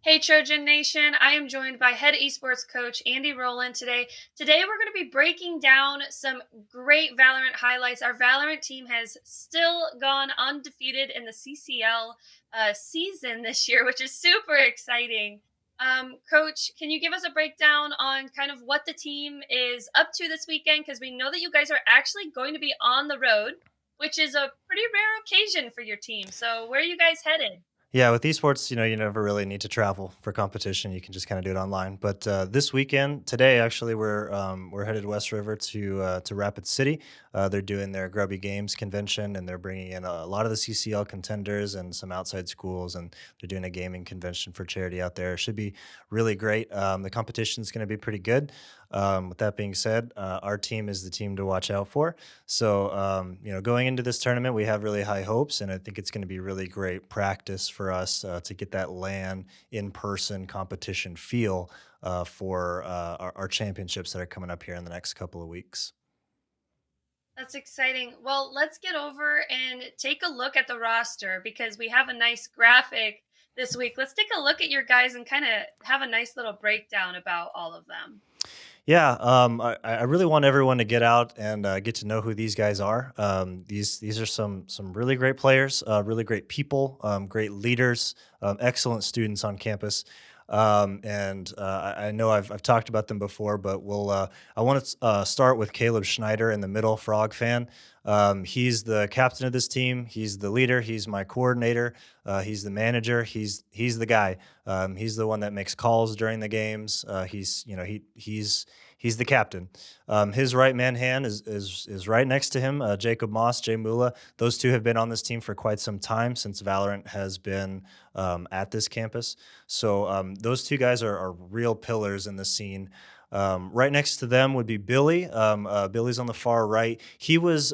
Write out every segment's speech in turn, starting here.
Hey Trojan Nation, I am joined by head esports coach Andy Roland today. Today we're going to be breaking down some great Valorant highlights. Our Valorant team has still gone undefeated in the CCL season this year, which is super exciting. Coach, can you give us a breakdown on kind of what the team is up to this weekend? Because we know that you guys are actually going to be on the road, which is a pretty rare occasion for your team. So where are you guys headed? Yeah, with esports, you never really need to travel for competition. You can just kind of do it online. But this weekend, today, actually, we're headed West River to Rapid City. They're doing their Grubby Games convention, and they're bringing in a lot of the CCL contenders and some outside schools, and they're doing a gaming convention for charity out there. Should be really great. The competition is going to be pretty good. With that being said, our team is the team to watch out for. So, going into this tournament, we have really high hopes, and I think it's going to be really great practice for us to get that LAN in-person competition feel for our championships that are coming up here in the next couple of weeks. That's exciting. Well, let's get over and take a look at the roster because we have a nice graphic this week. Let's take a look at your guys and kind of have a nice little breakdown about all of them. Yeah, I really want everyone to get out and get to know who these guys are. These are some really great players, really great people, great leaders, excellent students on campus. And I know I've talked about them before, but I want to start with Caleb Schneider in the middle, Frog fan. He's the captain of this team. He's the leader. He's my coordinator. He's the manager. He's the guy. He's the one that makes calls during the games. He's the captain. His right man hand is right next to him. Jacob Moss, Jay Mula. Those two have been on this team for quite some time since Valorant has been at this campus. So those two guys are real pillars in the scene. Right next to them would be Billy. Billy's on the far right. He is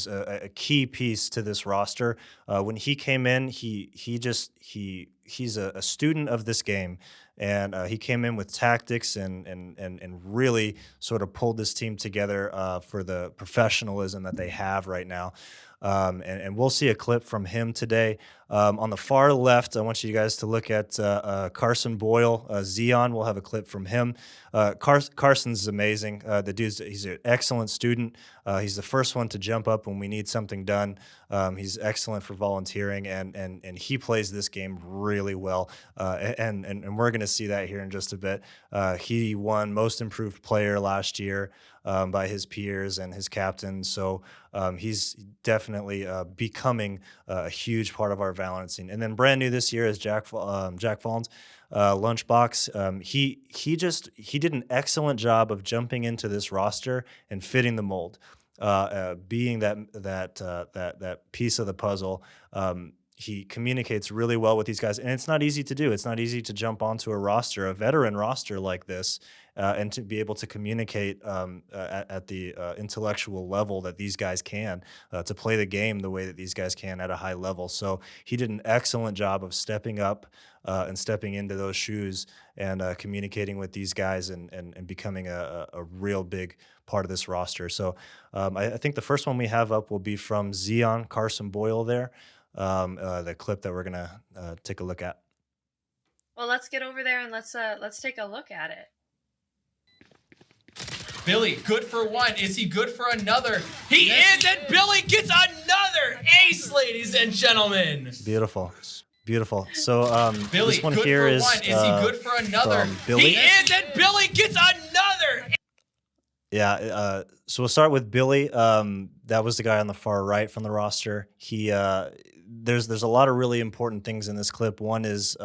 a key piece to this roster. When he came in, he's a student of this game, and he came in with tactics and really sort of pulled this team together for the professionalism that they have right now. And we'll see a clip from him today. On the far left, I want you guys to look at Carson Boyle. Xeon, we'll have a clip from him. Carson's amazing. He's an excellent student. He's the first one to jump up when we need something done. He's excellent for volunteering, and he plays this game really well. And we're going to see that here in just a bit. He won Most Improved Player last year by his peers and his captain. So he's definitely becoming a huge part of our Valorant scene. And then brand new this year is Jack Fallons. Lunchbox. He did an excellent job of jumping into this roster and fitting the mold, being that piece of the puzzle. He communicates really well with these guys, and it's not easy to do. It's not easy to jump onto a veteran roster like this, and to be able to communicate at the intellectual level that these guys can, to play the game the way that these guys can at a high level. So he did an excellent job of stepping up and stepping into those shoes and communicating with these guys and becoming a real big part of this roster. So I think the first one we have up will be from Xeon Carson Boyle there. The clip that we're gonna take a look at. Well, let's get over there and let's take a look at it. Billy, good for one. Is he good for another? He is, and Billy gets another ace, ladies and gentlemen. Beautiful. Beautiful. So Billy, this one good here for is one. Is he good for another? Billy. He is, and Billy gets another. Yeah, so we'll start with Billy. That was the guy on the far right from the roster. There's a lot of really important things in this clip. One is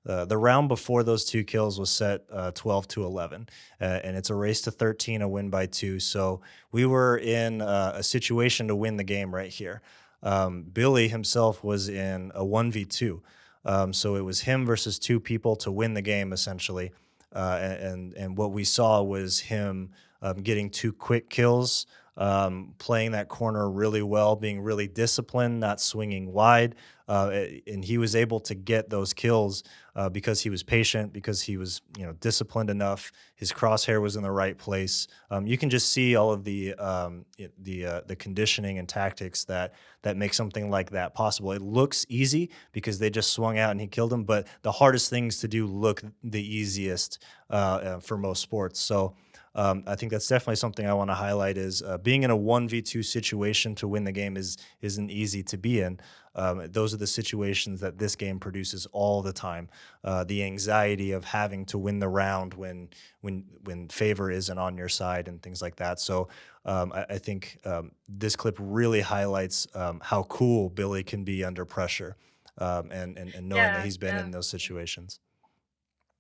the round before those two kills was set 12-11, and it's a race to 13, a win by 2. So we were in a situation to win the game right here. Billy himself was in a 1v2, so it was him versus two people to win the game essentially. And what we saw was him getting two quick kills playing that corner really well, being really disciplined, not swinging wide. And he was able to get those kills because he was patient, because he was disciplined enough. His crosshair was in the right place. You can just see all of the conditioning and tactics that make something like that possible. It looks easy because they just swung out and he killed him, but the hardest things to do look the easiest for most sports. So I think that's definitely something I want to highlight is being in a 1v2 situation to win the game isn't easy to be in. Those are the situations that this game produces all the time. The anxiety of having to win the round when favor isn't on your side and things like that. So I think this clip really highlights how cool Billy can be under pressure, and knowing that he's been in those situations.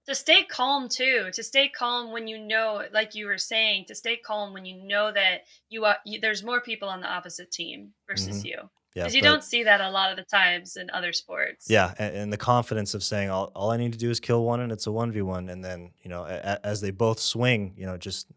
To stay calm too, to stay calm when like you were saying, to stay calm when that there's more people on the opposite team versus you. Yeah, Because you don't see that a lot of the times in other sports. Yeah, and the confidence of saying all I need to do is kill one and it's a 1v1, and then as they both swing, just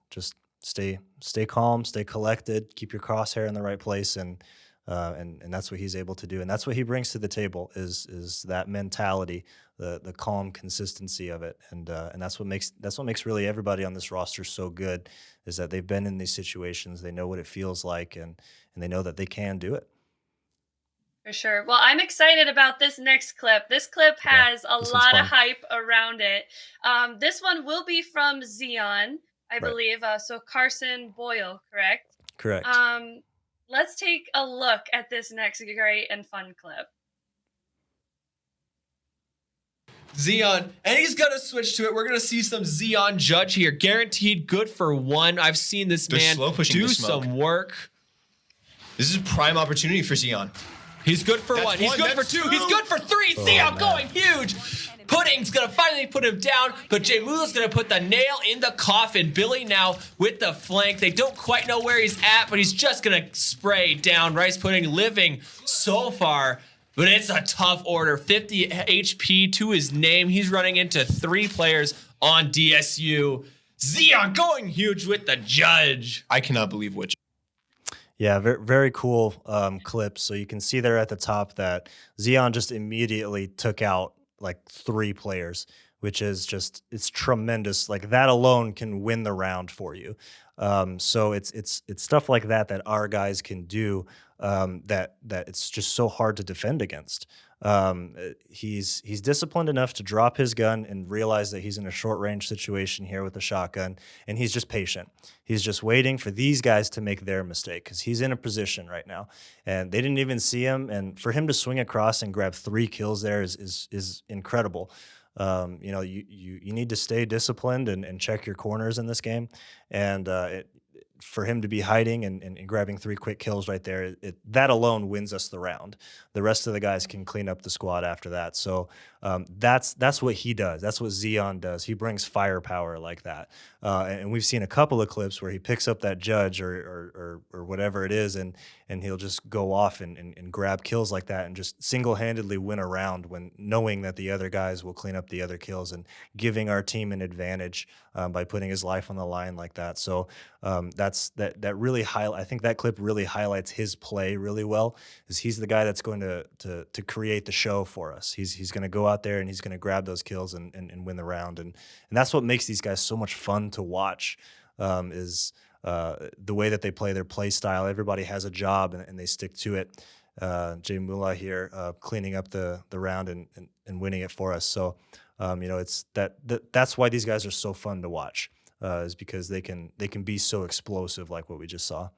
stay calm, stay collected, keep your crosshair in the right place, and that's what he's able to do, and that's what he brings to the table is that mentality, the calm consistency of it, and that's what makes really everybody on this roster so good, is that they've been in these situations, they know what it feels like, and they know that they can do it. For sure. Well, I'm excited about this next clip. This clip has a lot of hype around it. This one will be from Xeon, I believe. So Carson Boyle, correct? Correct. Let's take a look at this next great and fun clip. Xeon, and he's going to switch to it. We're going to see some Xeon Judge here. Guaranteed good for one. I've seen this man do some work. This is a prime opportunity for Xeon. He's good for one. He's good for two. He's good for three. Xeon going huge. Pudding's going to finally put him down, but Jay Mula's going to put the nail in the coffin. Billy now with the flank. They don't quite know where he's at, but he's just going to spray down. Rice Pudding living so far, but it's a tough order. 50 HP to his name. He's running into 3 players on DSU. Xeon going huge with the Judge. I cannot believe which. Yeah, very, very cool clip. So you can see there at the top that Xeon just immediately took out like 3 players, which is it's tremendous. Like that alone can win the round for you. So it's stuff like that our guys can do, that it's just so hard to defend against. He's disciplined enough to drop his gun and realize that he's in a short range situation here with a shotgun, and he's just patient. He's just waiting for these guys to make their mistake because he's in a position right now, and they didn't even see him. And for him to swing across and grab 3 kills there is incredible. You need to stay disciplined and check your corners in this game, and for him to be hiding and grabbing 3 quick kills right there, that alone wins us the round. The rest of the guys can clean up the squad after that. So that's what he does. That's what Xeon does. He brings firepower like that. And we've seen a couple of clips where he picks up that Judge or whatever it is, and he'll just go off and grab kills like that and just single-handedly win a round when knowing that the other guys will clean up the other kills and giving our team an advantage by putting his life on the line like that. So that really I think that clip really highlights his play really well, is he's the guy that's going to create the show for us. He's going to go out there and he's going to grab those kills and win the round, and that's what makes these guys so much fun to watch, is the way that they play, their play style. Everybody has a job and they stick to it. Jay Mula here cleaning up the round and winning it for us. So it's that's why these guys are so fun to watch, is because they can be so explosive like what we just saw.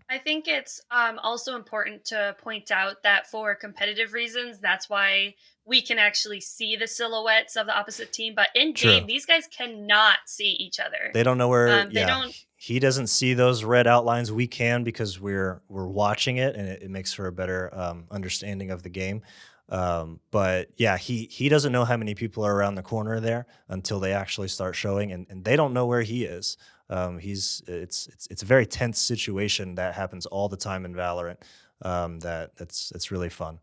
I think it's also important to point out that for competitive reasons, that's why we can actually see the silhouettes of the opposite team. But in game, these guys cannot see each other. They don't know where. He doesn't see those red outlines. We can, because we're watching it, and it makes for a better understanding of the game. But yeah, he doesn't know how many people are around the corner there until they actually start showing, and they don't know where he is. It's a very tense situation that happens all the time in Valorant. It's really fun.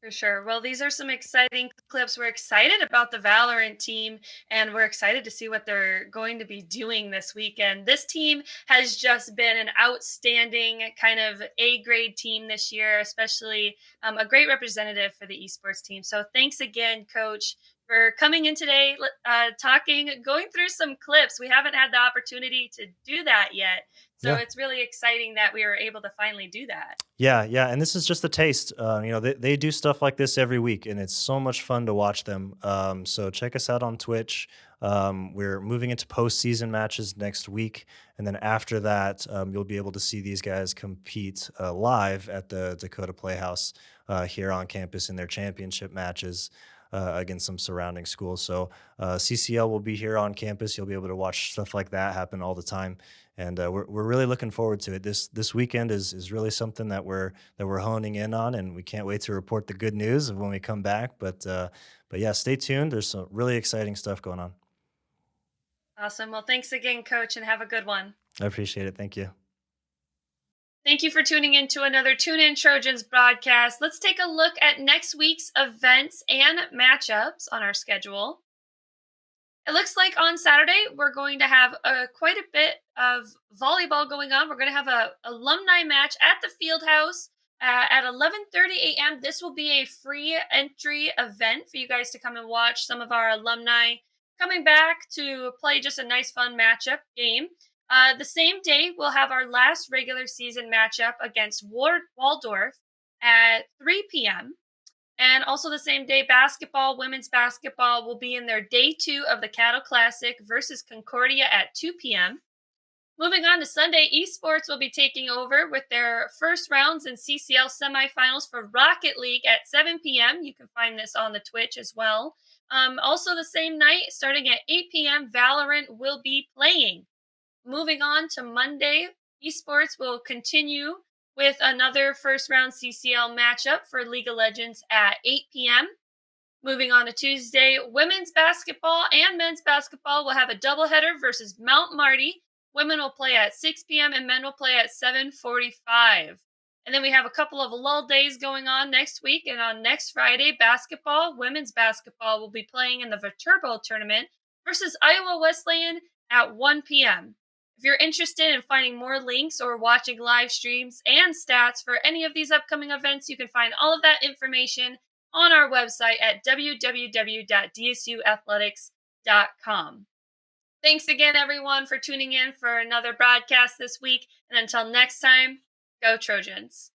For sure. Well, these are some exciting clips. We're excited about the Valorant team, and we're excited to see what they're going to be doing this weekend. This team has just been an outstanding kind of A grade team this year, especially a great representative for the esports team. So thanks again, Coach, for coming in today, going through some clips. We haven't had the opportunity to do that yet. So Yeah. it's really exciting that we were able to finally do that. Yeah, yeah, and this is just a taste. They do stuff like this every week, and it's so much fun to watch them. So check us out on Twitch. We're moving into postseason matches next week, and then after that, you'll be able to see these guys compete live at the Dakota Playhouse here on campus in their championship matches. Against some surrounding schools. So CCL will be here on campus. You'll be able to watch stuff like that happen all the time, and we're really looking forward to it. This weekend is really something that we're honing in on, and we can't wait to report the good news of when we come back. But yeah, stay tuned. There's some really exciting stuff going on. Awesome. Well, thanks again, Coach, and have a good one. I appreciate it. Thank you. Thank you for tuning in to another Tune In Trojans broadcast. Let's take a look at next week's events and matchups on our schedule. It looks like on Saturday, we're going to have quite a bit of volleyball going on. We're going to have a alumni match at the field house at 11:30 a.m. This will be a free entry event for you guys to come and watch some of our alumni coming back to play just a nice, fun matchup game. The same day, we'll have our last regular season matchup against Waldorf at 3 p.m. And also the same day, women's basketball will be in their day 2 of the Cattle Classic versus Concordia at 2 p.m. Moving on to Sunday, Esports will be taking over with their first rounds in CCL semifinals for Rocket League at 7 p.m. You can find this on the Twitch as well. Also the same night, starting at 8 p.m., Valorant will be playing. Moving on to Monday, Esports will continue with another first round CCL matchup for League of Legends at 8 p.m. Moving on to Tuesday, women's basketball and men's basketball will have a doubleheader versus Mount Marty. Women will play at 6 p.m. and men will play at 7:45. And then we have a couple of lull days going on next week. And on next Friday, women's basketball will be playing in the Viterbo tournament versus Iowa Wesleyan at 1 p.m. If you're interested in finding more links or watching live streams and stats for any of these upcoming events, you can find all of that information on our website at www.dsuathletics.com. Thanks again, everyone, for tuning in for another broadcast this week. And until next time, go Trojans.